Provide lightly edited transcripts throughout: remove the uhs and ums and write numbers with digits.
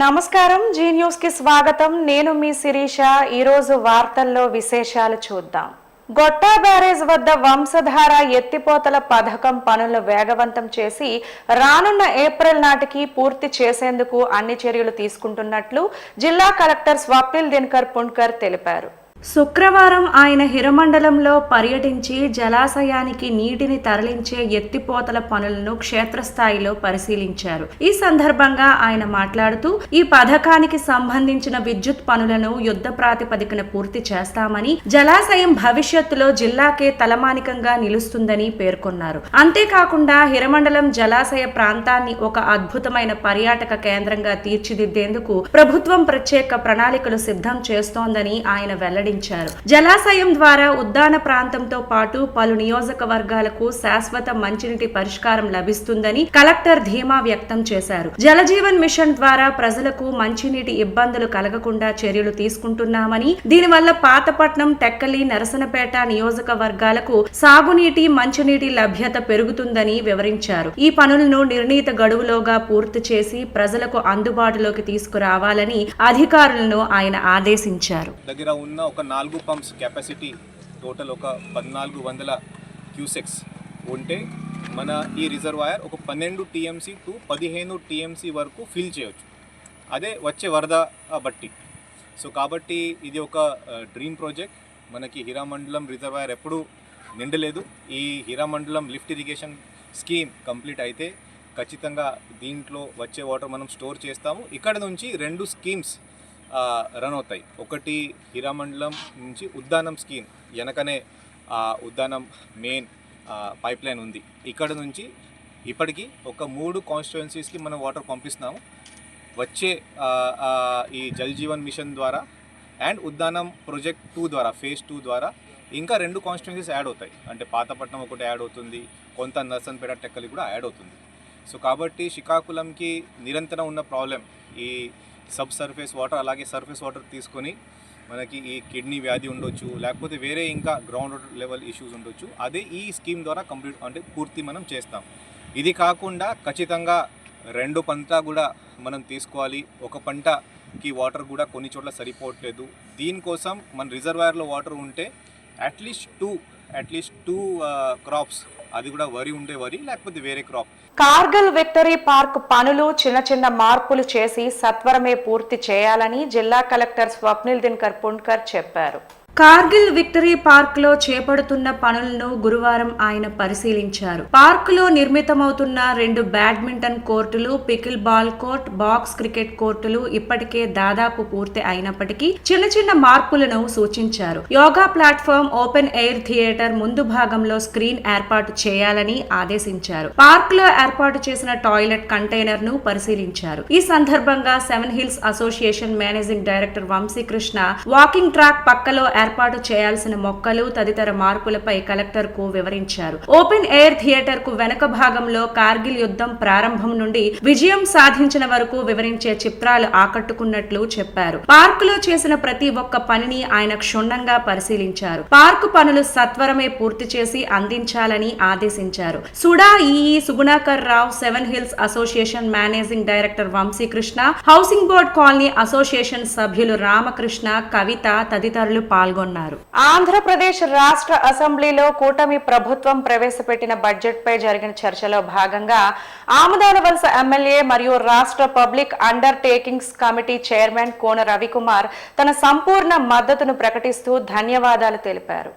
నమస్కారం G news కి స్వాగతం. నేను మీ శిరీష. ఈ రోజు వార్తల్లో విశేషాలు చూద్దాం. గొట్టా బ్యారేజ్ వద్ద వంశధార ఎత్తిపోతల పథకం పనులు వేగవంతం చేసి రానున్న ఏప్రిల్ నాటికి పూర్తి చేసేందుకు అన్ని చర్యలు తీసుకుంటున్నట్లు జిల్లా కలెక్టర్ స్వప్నిల్ దినకర్ పుణ్కర్ తెలిపారు. శుక్రవారం ఆయన హిరమండలంలో పర్యటించి జలాశయానికి నీటిని తరలించే ఎత్తిపోతల పనులను క్షేత్రస్థాయిలో పరిశీలించారు. ఈ సందర్భంగా ఆయన మాట్లాడుతూ ఈ పథకానికి సంబంధించిన విద్యుత్ పనులను యుద్ధ ప్రాతిపదికన పూర్తి చేస్తామని, జలాశయం భవిష్యత్తులో జిల్లాకే తలమానికంగా నిలుస్తుందని పేర్కొన్నారు. అంతేకాకుండా హిరమండలం జలాశయ ప్రాంతాన్ని ఒక అద్భుతమైన పర్యాటక కేంద్రంగా తీర్చిదిద్దేందుకు ప్రభుత్వం ప్రత్యేక ప్రణాళికలు సిద్ధం చేస్తోందని ఆయన వెల్లడించారు. జలాశయం ద్వారా ఉద్యాన ప్రాంతంతో పాటు పలు నియోజకవర్గాలకు శాశ్వత మంచినీటి పరిష్కారం లభిస్తుందని కలెక్టర్ ధీమా వ్యక్తం చేశారు. జలజీవన్ మిషన్ ద్వారా ప్రజలకు మంచినీటి ఇబ్బందులు కలగకుండా చర్యలు తీసుకుంటున్నామని, దీనివల్ల పాతపట్నం, టెక్కలి, నరసనపేట నియోజకవర్గాలకు సాగునీటి, మంచినీటి లభ్యత పెరుగుతుందని వివరించారు. ఈ పనులను నిర్ణీత గడువులోగా పూర్తి చేసి ప్రజలకు అందుబాటులోకి తీసుకురావాలని అధికారులను ఆయన ఆదేశించారు. 4 పంప్స్ కెపాసిటీ టోటల్ ఒక 1400 క్యూసెక్స్ ఉంటే మన ఈ రిజర్వాయర్ ఒక 12 టీఎంసీ టు 15 టీఎంసీ వరకు ఫిల్ చేయొచ్చు, అదే వచ్చే వరద బట్టి. సో కాబట్టి ఇది ఒక డ్రీమ్ ప్రాజెక్ట్. మనకి హీరామండలం రిజర్వాయర్ ఎప్పుడూ నిండలేదు. ఈ Hiramandalam lift irrigation scheme complete అయితే ఖచ్చితంగా దీంట్లో వచ్చే వాటర్ మనం స్టోర్ చేస్తాము. ఇక్కడ నుంచి 2 స్కీమ్స్ రన్ అవుతాయి. ఒకటి హీరామండలం నుంచి ఉద్దానం స్కీమ్, వెనకనే ఉద్దానం మెయిన్ పైప్ లైన్ ఉంది. ఇక్కడ నుంచి ఇప్పటికీ ఒక 3 కాన్స్టిట్యుయెన్సీస్కి మనం వాటర్ పంపిస్తున్నాము. వచ్చే ఈ జల్ జీవన్ మిషన్ ద్వారా అండ్ ఉద్దానం ప్రాజెక్ట్ 2 ద్వారా ఫేజ్ 2 ద్వారా ఇంకా 2 కాన్స్టిట్యుయెన్సీస్ యాడ్ అవుతాయి. అంటే పాతపట్నం ఒకటి యాడ్ అవుతుంది, కొంత నర్సన్పేట, టెక్కలి కూడా యాడ్ అవుతుంది. సో కాబట్టి శ్రీకాకుళంకి నిరంతరం ఉన్న ప్రాబ్లం ఈ సబ్ సర్ఫేస్ వాటర్, అలాగే సర్ఫేస్ వాటర్ తీసుకొని మనకి ఈ కిడ్నీ వ్యాధి ఉండొచ్చు, లేకపోతే వేరే ఇంకా గ్రౌండ్ వాటర్ లెవెల్ ఇష్యూస్ ఉండొచ్చు. అదే ఈ స్కీమ్ ద్వారా కంప్లీట్ అంటే పూర్తి మనం చేస్తాం. ఇది కాకుండా ఖచ్చితంగా 2 పంట కూడా మనం తీసుకోవాలి. ఒక పంటకి వాటర్ కూడా కొన్ని చోట్ల సరిపోవట్లేదు. దీనికోసం మన రిజర్వాయర్లో వాటర్ ఉంటే అట్లీస్ట్ టూ క్రాప్స్, అది కూడా వరి ఉండే వరి, లేకపోతే వేరే క్రాప్. కార్గిల్ విక్టరీ పార్క్ పనులు చిన్న మార్పులు చేసి సత్వరమే పూర్తి చేయాలని జిల్లా కలెక్టర్ స్వప్నిల్ దినకర్ పుణ్కర్ చెప్పారు. కార్గిల్ విక్టరీ పార్క్ లో చేపడుతున్న పనులను గురువారం ఆయన పరిశీలించారు. పార్క్ లో నిర్మితమవుతున్న 2 బ్యాడ్మింటన్ కోర్టులు, pickle ball court, box cricket కోర్టులు ఇప్పటికే దాదాపు పూర్తి అయినప్పటికీ చిన్న మార్పులను సూచించారు. Yoga platform, open air theatre ముందు భాగంలో స్క్రీన్ ఏర్పాటు చేయాలని ఆదేశించారు. పార్క్ లో ఏర్పాటు చేసిన టాయిలెట్ కంటైనర్ ను పరిశీలించారు. ఈ సందర్భంగా 7 Hills association managing director Vamsikrishna walking track పక్కలో ఏర్పాటు చేయాల్సిన మొక్కలు తదితర మార్పులపై కలెక్టర్ కు వివరించారు. ఓపెన్ ఎయిర్ థియేటర్ కు వెనక భాగంలో కార్గిల్ యుద్ధం ప్రారంభం నుండి విజయం సాధించిన వరకు వివరించే చిత్రాలు ఆకట్టుకున్నట్లు చెప్పారు. పార్క్ లో చేసిన ప్రతి ఒక్క పనిని ఆయన క్షుణ్ణంగా పరిశీలించారు. పార్కు పనులు సత్వరమే పూర్తి చేసి అందించాలని ఆదేశించారు. SUDA EE Sugunakar Rao, 7 Hills association managing director Vamsikrishna, housing board colony association సభ్యులు రామకృష్ణ, కవిత తదితరులు పాల్గొన్నారు. ఆంధ్రప్రదేశ్ రాష్ట్ర అసెంబ్లీలో కూటమి ప్రభుత్వం ప్రవేశపెట్టిన బడ్జెట్ పై జరిగిన చర్చలో భాగంగా ఆమదాలవలస ఎమ్మెల్యే మరియు రాష్ట్ర public undertakings committee chairman Kona Ravikumar తన సంపూర్ణ మద్దతును ప్రకటిస్తూ ధన్యవాదాలు తెలిపారు.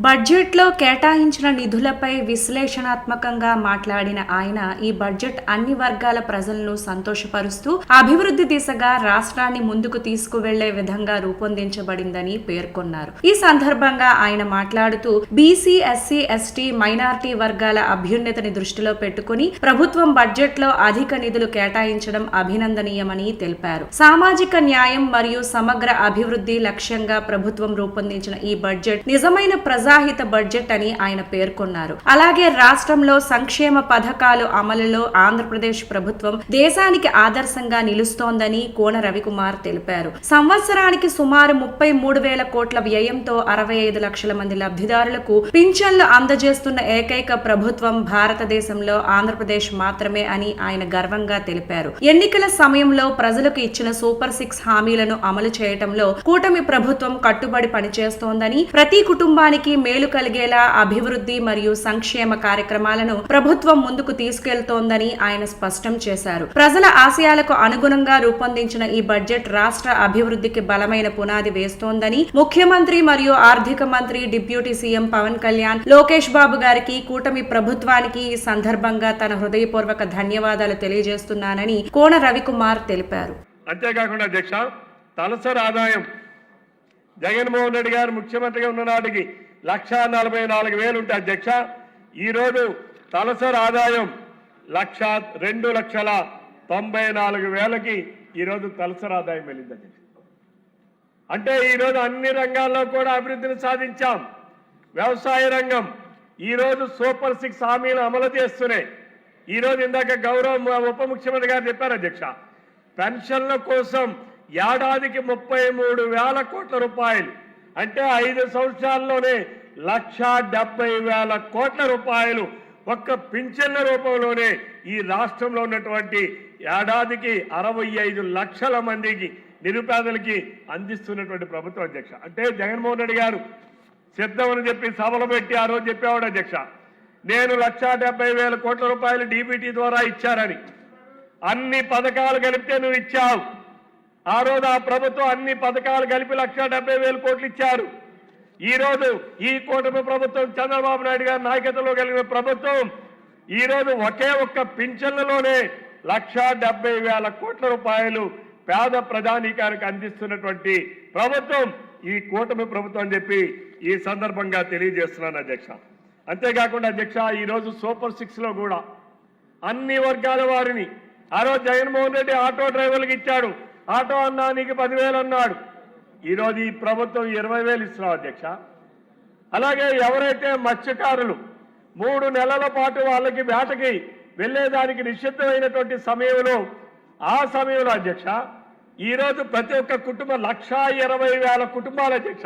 బడ్జెట్లో కేటాయించిన నిధులపై విశ్లేషణాత్మకంగా మాట్లాడిన ఆయన ఈ బడ్జెట్ అన్ని వర్గాల ప్రజలను సంతోషపరుస్తూ అభివృద్ధి దిశగా రాష్ట్రాన్ని ముందుకు తీసుకువెళ్లే విధంగా రూపొందించబడిందని పేర్కొన్నారు. ఈ సందర్భంగా ఆయన మాట్లాడుతూ బీసీ, ఎస్సీ, ఎస్టీ, మైనారిటీ వర్గాల అభ్యున్నతిని దృష్టిలో పెట్టుకుని ప్రభుత్వం బడ్జెట్లో అధిక నిధులు కేటాయించడం అభినందనీయమని తెలిపారు. సామాజిక న్యాయం మరియు సమగ్ర అభివృద్ధి లక్ష్యంగా ప్రభుత్వం రూపొందించిన ఈ బడ్జెట్ నిజమైన ప్రజాహిత బడ్జెట్ అని ఆయన పేర్కొన్నారు. అలాగే రాష్ట్రంలో సంక్షేమ పథకాలు అమలులో ఆంధ్రప్రదేశ్ ప్రభుత్వం దేశానికి ఆదర్శంగా నిలుస్తోందని కోన రవికుమార్ తెలిపారు. సంవత్సరానికి సుమారు 33,000 కోట్ల వ్యయంతో 65 లక్షల మంది లబ్ధిదారులకు పింఛన్లు అందజేస్తున్న ఏకైక ప్రభుత్వం భారతదేశంలో ఆంధ్రప్రదేశ్ మాత్రమే అని ఆయన గర్వంగా తెలిపారు. ఎన్నికల సమయంలో ప్రజలకు ఇచ్చిన సూపర్ 6 హామీలను అమలు చేయటంలో కూటమి ప్రభుత్వం కట్టుబడి పనిచేస్తోందని, ప్రతి కుటుంబానికి మేలు కలిగేలా అభివృద్ధి మరియు సంక్షేమ కార్యక్రమాలను ప్రభుత్వం ముందుకు తీసుకెళ్తోందని ఆయన స్పష్టం చేశారు. ప్రజల ఆశయాలకు అనుగుణంగా రూపొందించిన ఈ బడ్జెట్ రాష్ట్ర అభివృద్ధికి బలమైన పునాది వేస్తోందని ముఖ్యమంత్రి మరియు ఆర్థిక మంత్రి డిప్యూటీ సీఎం పవన్ కళ్యాణ్, లోకేష్ బాబు గారికి, కూటమి ప్రభుత్వానికి ఈ సందర్భంగా తన హృదయపూర్వక ధన్యవాదాలు తెలియజేస్తున్నానని కోన రవికుమార్ తెలిపారు. అంతేకాకుండా అధ్యక్ష, తలసరి ఆదాయం జగన్మోహన్ రెడ్డి గారు ముఖ్యమంత్రిగా ఉన్న నాటికి 1,44,000 ఉంటే అధ్యక్ష, ఈరోజు తలసరి ఆదాయం 2,94,000కి ఈరోజు తలసరి ఆదాయం వెళ్ళింది అధ్యక్ష. అంటే ఈరోజు అన్ని రంగాల్లో కూడా అభివృద్ధిని సాధించాం. వ్యవసాయ రంగం ఈరోజు సూపర్ 6 హామీలు అమలు చేస్తున్నాయి. ఈరోజు ఇందాక గౌరవ ఉప ముఖ్యమంత్రి గారు చెప్పారు అధ్యక్ష, పెన్షన్ల కోసం ఏడాదికి 33,000 కోట్ల రూపాయలు, అంటే 5 సంవత్సరాల్లోనే 1,70,000 కోట్ల రూపాయలు ఒక్క పింఛన్ల రూపంలోనే ఈ రాష్ట్రంలో ఉన్నటువంటి ఏడాదికి 65 లక్షల మందికి నిరుపేదలకి అందిస్తున్నటువంటి ప్రభుత్వం అధ్యక్ష. అంటే జగన్మోహన్ రెడ్డి గారు సిద్ధమని చెప్పి సభలు పెట్టి ఆ రోజు చెప్పేవాడు అధ్యక్ష, నేను 1,70,000 కోట్ల రూపాయలు డీబీటీ ద్వారా ఇచ్చారని. అన్ని పథకాలు కలిపితే నువ్వు ఇచ్చావు. ఆ రోజు ఆ ప్రభుత్వం అన్ని పథకాలు కలిపి 1,70,000 కోట్లు ఇచ్చారు. ఈరోజు ఈ కూటమి ప్రభుత్వం చంద్రబాబు నాయుడు గారి నాయకత్వంలో కలిగిన ప్రభుత్వం ఈరోజు ఒకే ఒక్క పింఛన్లలోనే 1,70,000 కోట్ల రూపాయలు పేద ప్రజానీకానికి అందిస్తున్నటువంటి ప్రభుత్వం ఈ కూటమి ప్రభుత్వం అని చెప్పి ఈ సందర్భంగా తెలియజేస్తున్నాను అధ్యక్ష. అంతేకాకుండా అధ్యక్ష, ఈరోజు సూపర్ 6లో కూడా అన్ని వర్గాల వారిని, ఆ రోజు జగన్మోహన్ రెడ్డి ఆటో డ్రైవర్లకు ఇచ్చాడు, ఆటో అన్నా నీకు 10,000 అన్నాడు. ఈరోజు ఈ ప్రభుత్వం 20,000 ఇస్తున్నాం అధ్యక్ష. అలాగే ఎవరైతే మత్స్యకారులు 3 నెలల పాటు వాళ్ళకి వేటకి వెళ్లేదానికి నిషిద్ధమైనటువంటి సమయంలో, ఆ సమయంలో అధ్యక్ష ఈరోజు ప్రతి ఒక్క కుటుంబం 1,20,000 కుటుంబాలు అధ్యక్ష.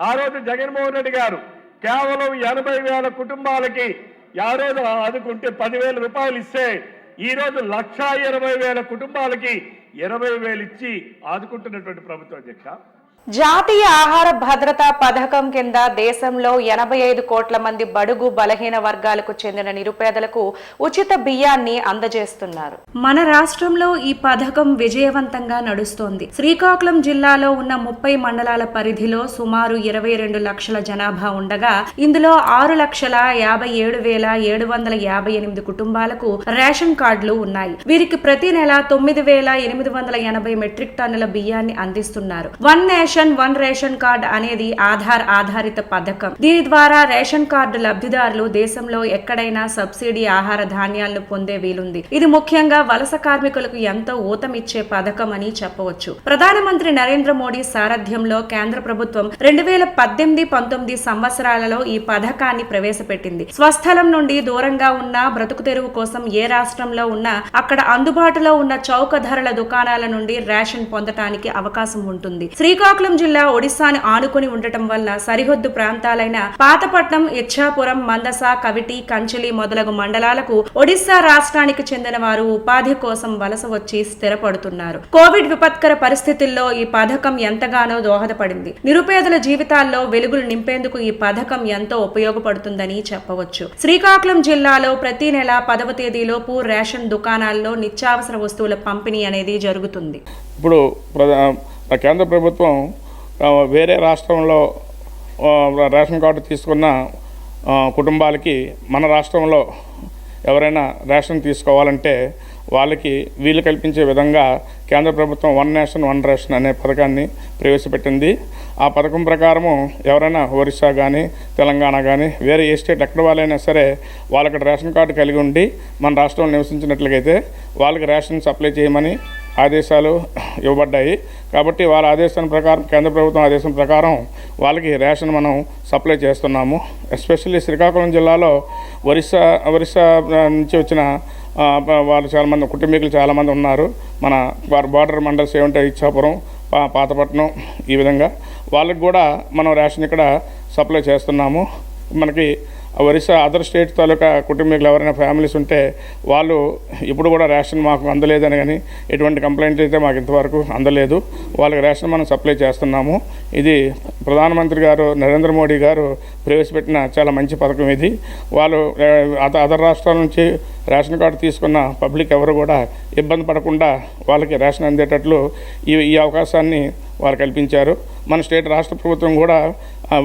ఆ రోజు జగన్మోహన్ రెడ్డి గారు కేవలం 80,000 కుటుంబాలకి ఆ రోజు ఆదుకుంటే 10,000 రూపాయలు ఇస్తే ఈరోజు 1,20,000 కుటుంబాలకి 20,000 ఇచ్చి ఆదుకుంటున్నటువంటి ప్రభుత్వం అధ్యక్ష. జాతీయ ఆహార భద్రతా పథకం కింద దేశంలో 85 కోట్ల మంది బడుగు బలహీన వర్గాలకు చెందిన నిరుపేదలకు ఉచిత బియ్యాన్ని అందజేస్తున్నారు. మన రాష్ట్రంలో ఈ పథకం విజయవంతంగా నడుస్తోంది. శ్రీకాకుళం జిల్లాలో ఉన్న 30 మండలాల పరిధిలో సుమారు 22 లక్షల జనాభా ఉండగా ఇందులో 6,57,758 కుటుంబాలకు రేషన్ కార్డులు ఉన్నాయి. వీరికి ప్రతి నెల 9,880 మెట్రిక్ టన్నుల బియ్యాన్ని అందిస్తున్నారు. One nation one ration card అనేది ఆధార్ ఆధారిత పథకం. దీని ద్వారా రేషన్ కార్డు లబ్ధిదారులు దేశంలో ఎక్కడైనా సబ్సిడీ ఆహార ధాన్యాలను పొందే వీలుంది. ఇది ముఖ్యంగా వలస కార్మికులకు ఎంతో ఊతమిచ్చే పథకం అని చెప్పవచ్చు. ప్రధానమంత్రి నరేంద్ర మోడీ సారథ్యంలో కేంద్ర ప్రభుత్వం 2018-19 సంవత్సరాలలో ఈ పథకాన్ని ప్రవేశపెట్టింది. స్వస్థలం నుండి దూరంగా ఉన్న, బ్రతుకు తెరువు కోసం ఏ రాష్ట్రంలో ఉన్నా అక్కడ అందుబాటులో ఉన్న చౌక ధరల దుకాణాల నుండి రేషన్ పొందటానికి అవకాశం ఉంటుంది. శ్రీకాకుళం జిల్లా ఒడిశాను ఆనుకుని ఉండటం వల్ల సరిహద్దు ప్రాంతాలైన పాతపట్నం, ఇచ్చాపురం, మందస, కవిటి, కంచిలి మొదలగు మండలాలకు ఒడిశా రాష్ట్రానికి చెందిన వారు ఉపాధి కోసం వలస వచ్చి స్థిరపడుతున్నారు. కోవిడ్ విపత్కర పరిస్థితుల్లో ఈ పథకం ఎంతగానో దోహదపడింది. నిరుపేదల జీవితాల్లో వెలుగులు నింపేందుకు ఈ పథకం ఎంతో ఉపయోగపడుతుందని చెప్పవచ్చు. శ్రీకాకుళం జిల్లాలో ప్రతి నెల 10వ తేదీలోపు రేషన్ దుకాణాల్లో నిత్యావసర వస్తువుల పంపిణీ అనేది జరుగుతుంది. ఇప్పుడు కేంద్ర ప్రభుత్వం వేరే రాష్ట్రంలో రేషన్ కార్డు తీసుకున్న కుటుంబాలకి మన రాష్ట్రంలో ఎవరైనా రేషన్ తీసుకోవాలంటే వాళ్ళకి వీలు కల్పించే విధంగా కేంద్ర ప్రభుత్వం వన్ నేషన్ వన్ రేషన్ అనే పథకాన్ని ప్రవేశపెట్టింది. ఆ పథకం ప్రకారము ఎవరైనా ఒరిస్సా కానీ, తెలంగాణ కానీ, వేరే ఏ స్టేట్ ఎక్కడ వాళ్ళైనా సరే వాళ్ళకి రేషన్ కార్డు కలిగి ఉండి మన రాష్ట్రంలో నివసించినట్లయితే వాళ్ళకి రేషన్ సప్లై చేయమని ఆదేశాలు ఇవ్వబడ్డాయి. కాబట్టి వాళ్ళ ఆదేశం ప్రకారం, కేంద్ర ప్రభుత్వం ఆదేశం ప్రకారం వాళ్ళకి రేషన్ మనం సప్లై చేస్తున్నాము. ఎస్పెషల్లీ శ్రీకాకుళం జిల్లాలో ఒరిస్సా నుంచి వచ్చిన వాళ్ళు చాలామంది కుటుంబీకులు చాలామంది ఉన్నారు. మన బార్డర్ మండల్స్ ఏమంటే ఇచ్చాపురం, పాతపట్నం, ఈ విధంగా వాళ్ళకి కూడా మనం రేషన్ ఇక్కడ సప్లై చేస్తున్నాము. మనకి ఒరిస్సా అదర్ స్టేట్ తాలూకా కుటుంబీకులు ఎవరైనా ఫ్యామిలీస్ ఉంటే వాళ్ళు ఇప్పుడు కూడా రేషన్ మాకు అందలేదని కానీ ఎటువంటి కంప్లైంట్ అయితే మాకు ఇంతవరకు అందలేదు. వాళ్ళకి రేషన్ మనం సప్లై చేస్తున్నాము. ఇది ప్రధానమంత్రి గారు నరేంద్ర మోడీ గారు ప్రవేశపెట్టిన చాలా మంచి పథకం ఇది. వాళ్ళు అదర్ రాష్ట్రాల నుంచి రేషన్ కార్డు తీసుకున్న పబ్లిక్ ఎవరు కూడా ఇబ్బంది పడకుండా వాళ్ళకి రేషన్ అందేటట్లు ఈ అవకాశాన్ని వారు కల్పించారు. మన స్టేట్ రాష్ట్ర ప్రభుత్వం కూడా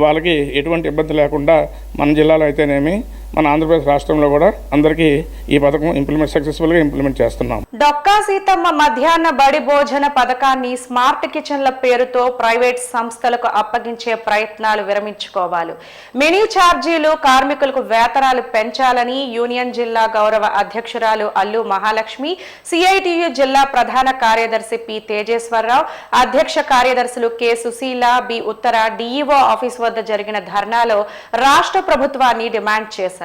వాళ్ళకి ఎటువంటి ఇబ్బంది లేకుండా మన జిల్లాలో అయితేనేమి మన ఆంధ్రప్రదేశ్ రాష్ట్రంలో కూడా అందరికీ ఈ పథకం సక్సెస్ఫుల్గా ఇంప్లిమెంట్ చేస్తున్నాం. డొక్కా సీతమ్మ మధ్యాహ్న బడి భోజన పథకాన్ని స్మార్ట్ కిచెన్ల పేరుతో ప్రైవేట్ సంస్థలకు అప్పగించే ప్రయత్నాలు విరమించుకోవాలి. మినీ ఛార్జీలు, కార్మికులకు వేతనాలు పెంచాలని యూనియన్ జిల్లా గౌరవ అధ్యక్షురాలు అల్లు మహాలక్ష్మి, సిఐటియు జిల్లా ప్రధాన కార్యదర్శి పి తేజేశ్వరరావు, అధ్యక్ష కార్యదర్శులు కె సుశీల, బి ఉత్తర, డిఈఓ ఆఫీస్ వద్ద జరిగిన ధర్నాలో రాష్ట్ర ప్రభుత్వాన్ని డిమాండ్ చేశారు.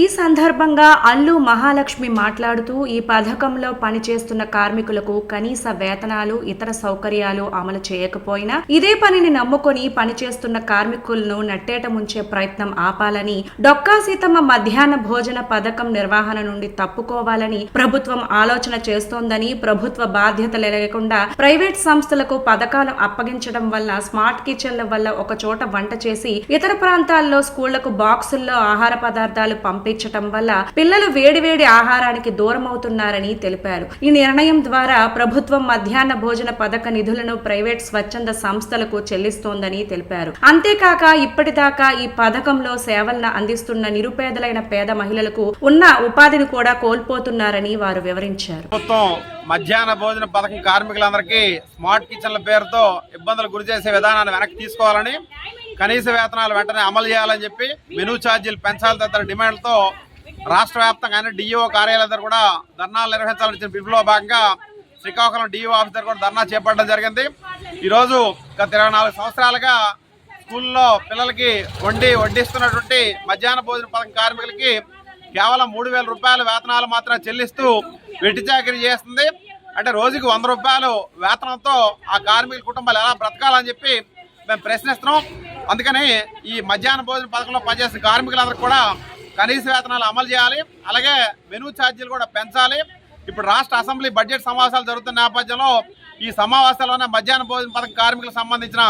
ఈ సందర్భంగా అల్లు మహాలక్ష్మి మాట్లాడుతూ ఈ పథకంలో పనిచేస్తున్న కార్మికులకు కనీస వేతనాలు, ఇతర సౌకర్యాలు అమలు చేయకపోయినా ఇదే పనిని నమ్ముకొని పనిచేస్తున్న కార్మికులను నట్టేట ముంచే ప్రయత్నం ఆపాలని, డొక్కా సీతమ్మ మధ్యాహ్న భోజన పథకం నిర్వహణ నుండి తప్పుకోవాలని ప్రభుత్వం ఆలోచన చేస్తోందని, ప్రభుత్వ బాధ్యత లేకుండా ప్రైవేట్ సంస్థలకు పథకాలు అప్పగించడం వల్ల, స్మార్ట్ కిచెన్ల వల్ల ఒక చోట వంట చేసి ఇతర ప్రాంతాల్లో స్కూళ్లకు బాక్సుల్లో ఆహార పదార్థాలు పంపించటం వల్ల పిల్లలు వేడివేడి ఆహారానికి దూరం అవుతున్నారని తెలిపారు. ఈ నిర్ణయం ద్వారా ప్రభుత్వం మధ్యాహ్న భోజన పథక నిధులను ప్రైవేట్ స్వచ్ఛంద సంస్థలకు చెల్లిస్తోందని తెలిపారు. అంతేకాక ఇప్పటిదాకా ఈ పథకంలో సేవలను అందిస్తున్న నిరుపేదలైన పేద మహిళలకు ఉన్న ఉపాధిని కూడా కోల్పోతున్నారని వారు వివరించారు. మధ్యాహ్న భోజన పథకం కార్మికులందరికీ స్మార్ట్ కిచెన్ల పేరుతో ఇబ్బందులు గురి చేసే విధానాన్ని వెనక్కి తీసుకోవాలని, కనీస వేతనాలు వెంటనే అమలు చేయాలని చెప్పి, మెనూ ఛార్జీలు పెంచాలి తదితర డిమాండ్లతో రాష్ట్ర వ్యాప్తంగా డిఈఓ కార్యాలయాల దగ్గర కూడా ధర్నాలు నిర్వహించాలని పిలుపులో భాగంగా శ్రీకాకుళం డిఈఓ ఆఫీస్ దగ్గర కూడా ధర్నా చేపట్టడం జరిగింది. ఈరోజు గత 24 సంవత్సరాలుగా స్కూల్లో పిల్లలకి వడ్డిస్తున్నటువంటి మధ్యాహ్న భోజన పథకం కార్మికులకి కేవలం 3,000 రూపాయల వేతనాలు మాత్రం చెల్లిస్తూ వెట్టి చాకిరీ చేస్తుంది. అంటే రోజుకి 100 రూపాయలు వేతనంతో ఆ కార్మికుల కుటుంబాలు ఎలా బ్రతకాలని చెప్పి మేము ప్రశ్నిస్తున్నాం. అందుకని ఈ మధ్యాహ్న భోజన పథకంలో పనిచేసిన కార్మికులందరికీ కూడా కనీస వేతనాలు అమలు చేయాలి, అలాగే మెనూ ఛార్జీలు కూడా పెంచాలి. ఇప్పుడు రాష్ట్ర అసెంబ్లీ బడ్జెట్ సమావేశాలు జరుగుతున్న నేపథ్యంలో ఈ సమావేశాల్లోనే మధ్యాహ్న భోజన పథకం కార్మికులకు సంబంధించిన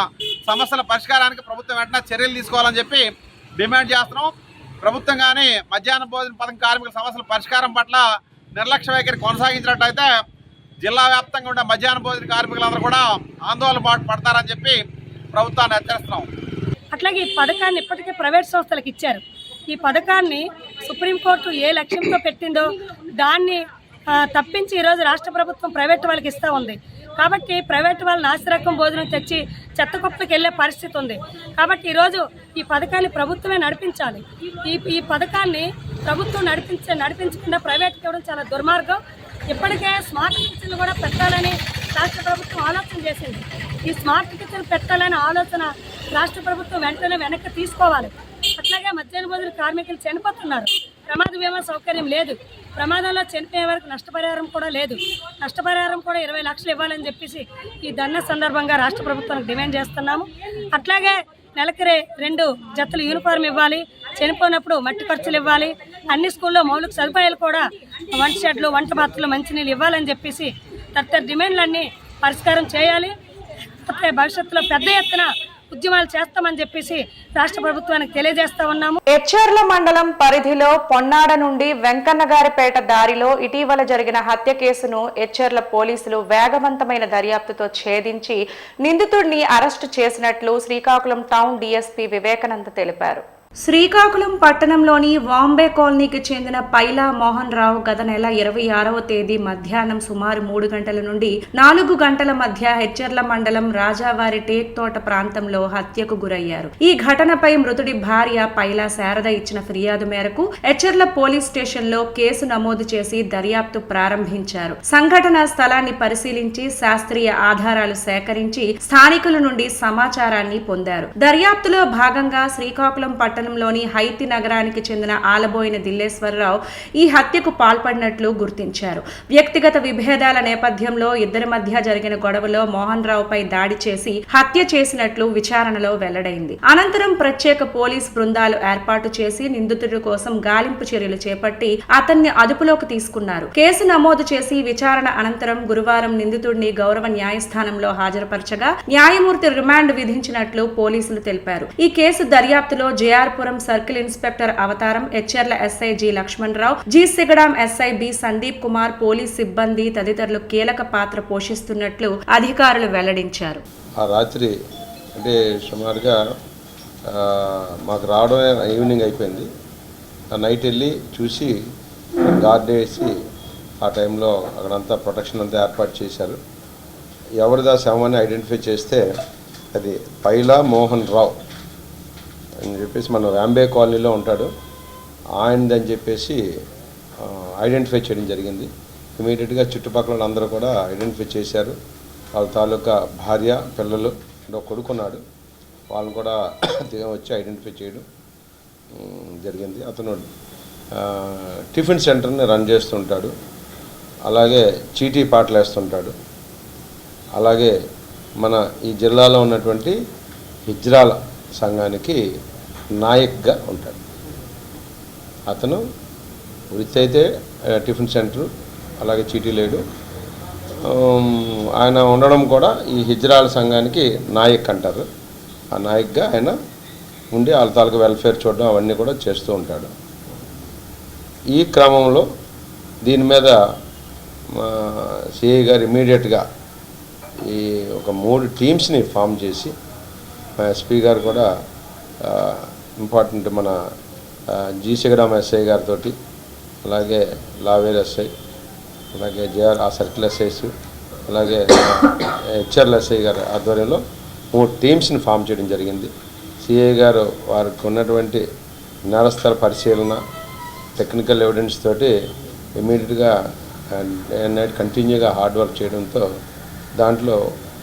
సమస్యల పరిష్కారానికి ప్రభుత్వం వెంటనే చర్యలు తీసుకోవాలని చెప్పి డిమాండ్ చేస్తున్నాం. ప్రభుత్వం కానీ మధ్యాహ్న భోజన పథకం కార్మికుల సమస్యల పరిష్కారం పట్ల నిర్లక్ష్య వైఖరి కొనసాగించినట్టయితే జిల్లా వ్యాప్తంగా ఉండే మధ్యాహ్న భోజన కార్మికులందరూ కూడా ఆందోళన పడతారని చెప్పి ప్రభుత్వాన్ని హెచ్చరిస్తున్నాం. అట్లాగే ఈ పథకాన్ని ఇప్పటికే ప్రైవేట్ సంస్థలకు ఇచ్చారు. ఈ పథకాన్ని సుప్రీంకోర్టు ఏ లక్ష్యంతో పెట్టిందో దాన్ని తప్పించి ఈరోజు రాష్ట్ర ప్రభుత్వం ప్రైవేట్ వాళ్ళకి ఇస్తూ ఉంది. కాబట్టి ప్రైవేట్ వాళ్ళు నాసిరకం భోజనం తెచ్చి చెత్తకుప్పకి వెళ్ళే పరిస్థితి ఉంది. కాబట్టి ఈరోజు ఈ పథకాన్ని ప్రభుత్వమే నడిపించాలి. ఈ పథకాన్ని ప్రభుత్వం నడిపించకుండా ప్రైవేట్కి ఇవ్వడం చాలా దుర్మార్గం. ఇప్పటికే స్మార్ట్ కిచెన్లు కూడా పెట్టాలని రాష్ట్ర ప్రభుత్వం ఆలోచన చేసింది. ఈ స్మార్ట్ కిచెన్ పెట్టాలనే ఆలోచన రాష్ట్ర ప్రభుత్వం వెంటనే వెనక్కి తీసుకోవాలి. అట్లాగే మధ్యాహ్న భోజన కార్మికులు చనిపోతున్నారు, ప్రమాద బీమా సౌకర్యం లేదు, ప్రమాదంలో చనిపోయే వరకు నష్టపరిహారం కూడా లేదు. నష్టపరిహారం కూడా 20 లక్షలు ఇవ్వాలని చెప్పేసి ఈ ధర్నా సందర్భంగా రాష్ట్ర ప్రభుత్వానికి డిమాండ్ చేస్తున్నాము. అట్లాగే నెలకి 2 జతలు యూనిఫామ్ ఇవ్వాలి, చనిపోయినప్పుడు మట్టి ఖర్చులు ఇవ్వాలి, అన్ని స్కూల్లో మౌలిక సదుపాయాలు కూడా వంట షెడ్లు, వంట పాత్రలు, మంచినీళ్ళు ఇవ్వాలని చెప్పేసి తదితర డిమాండ్లన్నీ పరిష్కారం చేయాలి. భవిష్యత్తులో పెద్ద ఎత్తున ఉద్యమాలు చేస్తామని చెప్పేసి రాష్ట్ర ప్రభుత్వానికి తెలియజేస్తా ఉన్నాము. ఎచ్చెర్ల మండలం పరిధిలో పొన్నాడ నుండి వెంకన్నగారిపేట దారిలో ఇటీవల జరిగిన హత్య కేసును ఎచ్చెర్ల పోలీసులు వేగవంతమైన దర్యాప్తుతో ఛేదించి నిందితుడిని అరెస్టు చేసినట్లు శ్రీకాకుళం టౌన్ డీఎస్పీ వివేకానంద తెలిపారు. శ్రీకాకుళం పట్టణంలోని వాంబే కాలనీకి చెందిన పైలా మోహన్ రావు గత నెల 26వ తేదీ మధ్యాహ్నం సుమారు 3 గంటల నుండి 4 గంటల మధ్య హెచ్చర్ల మండలం రాజావారి టేక్ తోట ప్రాంతంలో హత్యకు గురయ్యారు. ఈ ఘటనపై మృతుడి భార్య పైలా శారద ఇచ్చిన ఫిర్యాదు మేరకు హెచ్చర్ల పోలీస్ స్టేషన్లో కేసు నమోదు చేసి దర్యాప్తు ప్రారంభించారు. సంఘటన స్థలాన్ని పరిశీలించి శాస్త్రీయ ఆధారాలు సేకరించి స్థానికుల నుండి సమాచారాన్ని పొందారు. దర్యాప్తులో భాగంగా శ్రీకాకుళం పట్టణంలోని హైతి నగరానికి చెందిన ఆలబోయిన దిల్లేశ్వరరావు ఈ హత్యకు పాల్పడినట్లు గుర్తించారు. వ్యక్తిగత విభేదాల నేపథ్యంలో ఇద్దరి మధ్య జరిగిన గొడవలో మోహన్ రావుపై దాడి చేసి హత్య చేసినట్లు విచారణలో వెల్లడైంది. అనంతరం ప్రత్యేక పోలీస్ బృందాలు ఏర్పాటు చేసి నిందితుడి కోసం గాలింపు చర్యలు చేపట్టి అతన్ని అదుపులోకి తీసుకున్నారు. కేసు నమోదు చేసి విచారణ అనంతరం గురువారం నిందితుడిని గౌరవ న్యాయస్థానంలో హాజరుపరచగా న్యాయమూర్తి రిమాండ్ విధించినట్లు పోలీసులు తెలిపారు. ఈ కేసు దర్యాప్తులో JR Puram circle inspector Avataram, Etcherla SI G Lakshmanarao, G Sigadam SI B Sandeep Kumar, police సిబ్బంది తదితరులు కీలక పాత్ర పోషిస్తున్నట్లు అధికారులు వెల్లడించారు. ఆ రాత్రి అంటే సుమారుగా మాకు రావడం ఈవినింగ్ అయిపోయింది. ఆ నైట్ వెళ్ళి చూసి గార్డ్ వేసి ఆ టైంలో అక్కడంతా ప్రొటెక్షన్ అంతా ఏర్పాటు చేశారు. ఎవరిదా శవాన్ని ఐడెంటిఫై చేస్తే అది పైలా మోహన్ రావు అని చెప్పేసి మన వాంబే కాలనీలో ఉంటాడు, ఆయనదని చెప్పేసి ఐడెంటిఫై చేయడం జరిగింది. ఇమీడియట్గా చుట్టుపక్కల అందరూ కూడా ఐడెంటిఫై చేశారు. వాళ్ళ తాలూకా భార్య, పిల్లలు, ఒక కొడుకున్నాడు, వాళ్ళని కూడా వచ్చి ఐడెంటిఫై చేయడం జరిగింది. అతను టిఫిన్ సెంటర్ని రన్ చేస్తుంటాడు, అలాగే చీటీ పాటలు వేస్తుంటాడు, అలాగే మన ఈ జిల్లాలో ఉన్నటువంటి హిజ్రాల సంఘానికి నాయక్గా ఉంటాడు. అతను వృత్తి అయితే టిఫిన్ సెంటర్, అలాగే చీటీ లేడు. ఆయన ఉండడం కూడా ఈ హిజ్రాల సంఘానికి నాయక్ అంటారు. ఆ నాయక్గా ఆయన ఉండి వాళ్ళ తాలూకు వెల్ఫేర్ చూడడం అవన్నీ కూడా చేస్తూ ఉంటాడు. ఈ క్రమంలో దీని మీద సిఐ గారు ఇమీడియట్గా ఈ ఒక 3 టీమ్స్ని ఫామ్ చేసి, ఎస్పీ గారు కూడా ఇంపార్టెంట్ మన జి సిగడాం ఎస్ఐ గారితో, అలాగే లావేర్ ఎస్ఐ, అలాగే జేఆర్ ఆ సర్కిల్ ఎస్ఐస్, అలాగే హెచ్ఆర్ల ఎస్ఐ గారి ఆధ్వర్యంలో 3 టీమ్స్ని ఫామ్ చేయడం జరిగింది. సిఐ గారు వారికి ఉన్నటువంటి నేరస్థల పరిశీలన, టెక్నికల్ ఎవిడెన్స్ తోటి ఇమీడియట్గా నైట్ కంటిన్యూగా హార్డ్ వర్క్ చేయడంతో దాంట్లో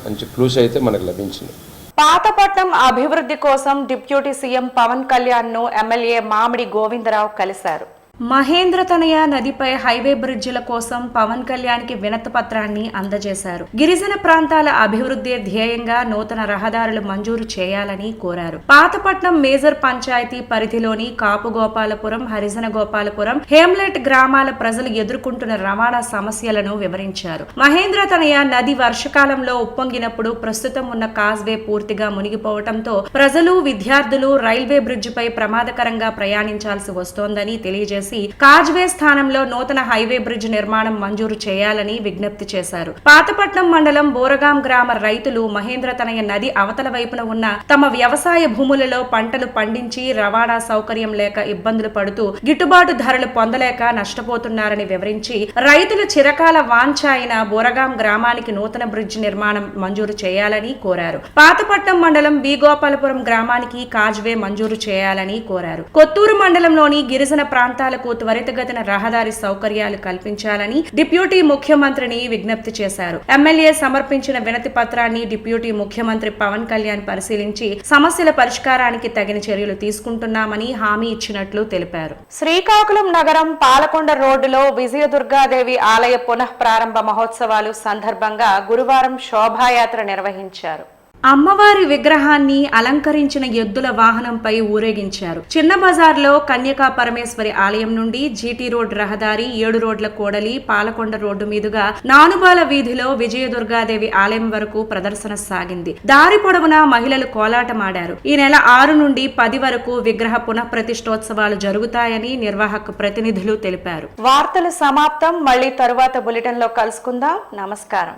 మంచి క్లూస్ అయితే మనకు లభించింది. పాతపట్నం అభివృద్ధి కోసం డిప్యూటీ సీఎం పవన్ కళ్యాణ్ ను ఎమ్మెల్యే మామిడి గోవిందరావు కలిశారు. మహేంద్రతనయ నదిపై హైవే బ్రిడ్జిల కోసం పవన్ కళ్యాణ్ కి వినతి పత్రాన్ని అందజేశారు. గిరిజన ప్రాంతాల అభివృద్ధి ధ్యేయంగా నూతన రహదారులు మంజూరు చేయాలని కోరారు. పాతపట్నం మేజర్ పంచాయతీ పరిధిలోని కాపుగోపాలపురం, హరిజన గోపాలపురం, హేమ్లెట్ గ్రామాల ప్రజలు ఎదుర్కొంటున్న రవాణా సమస్యలను వివరించారు. మహేంద్రతనయ నది వర్షకాలంలో ఉప్పొంగినప్పుడు ప్రస్తుతం ఉన్న కాజ్వే పూర్తిగా మునిగిపోవడంతో ప్రజలు, విద్యార్థులు రైల్వే బ్రిడ్జిపై ప్రమాదకరంగా ప్రయాణించాల్సి వస్తోందని తెలియజేశారు. కాజ్వే స్థానంలో నూతన హైవే బ్రిడ్జ్ నిర్మాణం మంజూరు చేయాలని విజ్ఞప్తి చేశారు. పాతపట్నం మండలం బోరగాం గ్రామ రైతులు మహేంద్రతనయ నది అవతల వైపున ఉన్న తమ వ్యవసాయ భూములలో పంటలు పండించి రవాణా సౌకర్యం లేక ఇబ్బందులు పడుతూ గిట్టుబాటు ధరలు పొందలేక నష్టపోతున్నారని వివరించి రైతుల చిరకాల వాంఛ అయిన బోరగాం గ్రామానికి నూతన బ్రిడ్జ్ నిర్మాణం మంజూరు చేయాలని కోరారు. పాతపట్నం మండలం బి గోపాలపురం గ్రామానికి కాజ్వే మంజూరు చేయాలని కోరారు. కొత్తూరు మండలంలోని గిరిజన ప్రాంతాల త్వరితగతిన రహదారి సౌకర్యాలు కల్పించాలని డిప్యూటీ ముఖ్యమంత్రిని విజ్ఞప్తి చేశారు. ఎమ్మెల్యే సమర్పించిన వినతి పత్రాన్ని డిప్యూటీ ముఖ్యమంత్రి పవన్ కళ్యాణ్ పరిశీలించి సమస్యల పరిష్కారానికి తగిన చర్యలు తీసుకుంటున్నామని హామీ ఇచ్చినట్లు తెలిపారు. శ్రీకాకుళం నగరం పాలకొండ రోడ్డులో విజయదుర్గాదేవి ఆలయ పునః ప్రారంభ మహోత్సవాలు సందర్భంగా గురువారం శోభాయాత్ర నిర్వహించారు. అమ్మవారి విగ్రహాన్ని అలంకరించిన ఎద్దుల వాహనంపై ఊరేగించారు. చిన్న బజార్లో కన్యకా పరమేశ్వరి ఆలయం నుండి జీటీ రోడ్ రహదారి, 7 రోడ్ల కూడలి, పాలకొండ రోడ్డు మీదుగా నానుబాల వీధిలో విజయదుర్గాదేవి ఆలయం వరకు ప్రదర్శన సాగింది. దారి పొడవునా మహిళలు కోలాటమాడారు. ఈ నెల 6 నుండి 10 వరకు విగ్రహ పునఃప్రతిష్ఠోత్సవాలు జరుగుతాయని నిర్వాహక ప్రతినిధులు తెలిపారు. వార్తలు సమాప్తం. మళ్లీ తరువాత బులెటిన్ లో కలుసుకుందాం. నమస్కారం.